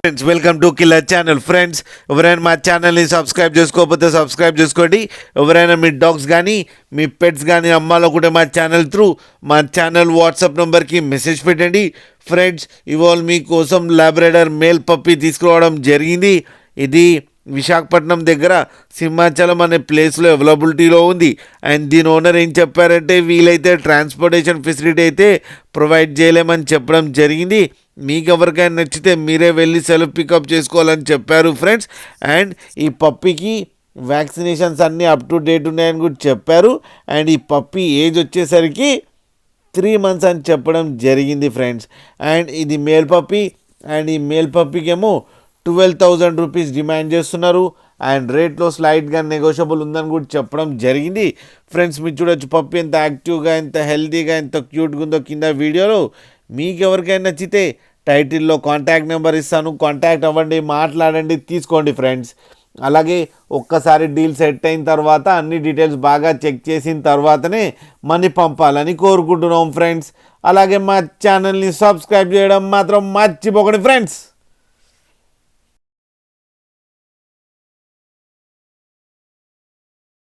Friends welcome to killer channel. Friends ఎవరైనా మా ఛానల్ని సబ్స్క్రైబ్ చేసుకోకపోతే సబ్స్క్రైబ్ చేసుకోండి. ఎవరైనా మీ డాగ్స్ కానీ మీ పెట్స్ కానీ అమ్మాలనుకుంటే మా ఛానల్ త్రూ మా ఛానల్ వాట్సాప్ నెంబర్కి మెసేజ్ పెట్టండి. ఫ్రెండ్స్ ఇవాళ మీకోసం లాబ్రాడార్ మేల్ పప్పీ తీసుకురావడం జరిగింది. ఇది విశాఖపట్నం దగ్గర సింహాచలం అనే ప్లేస్లో అవైలబిలిటీలో ఉంది. అండ్ దీని ఓనర్ ఏం చెప్పారంటే వీలైతే ట్రాన్స్పోర్టేషన్ ఫెసిలిటీ అయితే ప్రొవైడ్ చేయలేమని చెప్పడం జరిగింది. మీకు ఎవరికైనా నచ్చితే మీరే వెళ్ళి సెల్ఫ్ పికప్ చేసుకోవాలని చెప్పారు ఫ్రెండ్స్. అండ్ ఈ పప్పీకి వ్యాక్సినేషన్స్ అన్నీ అప్ టు డేట్ ఉన్నాయని కూడా చెప్పారు. అండ్ ఈ పప్పీ ఏజ్ వచ్చేసరికి 3 months అని చెప్పడం జరిగింది ఫ్రెండ్స్. అండ్ ఇది మేల్ పప్పీ. అండ్ ఈ మేల్ పప్పీకి ఏమో 12,000 రూపీస్ డిమాండ్ చేస్తున్నారు. అండ్ రేట్లో స్లైడ్గా నెగోషియబుల్ ఉందని కూడా చెప్పడం జరిగింది. ఫ్రెండ్స్ మీరు చూడొచ్చు పప్పీ ఎంత యాక్టివ్గా, ఎంత హెల్తీగా, ఎంత క్యూట్గా ఉందో కింద వీడియోలో. మీకు ఎవరికైనా నచ్చితే టైటిల్లో కాంటాక్ట్ నెంబర్ ఇస్తాను, కాంటాక్ట్ అవ్వండి, మాట్లాడండి, తీసుకోండి ఫ్రెండ్స్. అలాగే ఒక్కసారి డీల్ సెట్ అయిన తర్వాత అన్ని డీటెయిల్స్ బాగా చెక్ చేసిన తర్వాతనే మనీ పంపాలని కోరుకుంటున్నాం ఫ్రెండ్స్. అలాగే మా ఛానల్ని సబ్స్క్రైబ్ చేయడం మాత్రం మర్చిపోకండి ఫ్రెండ్స్.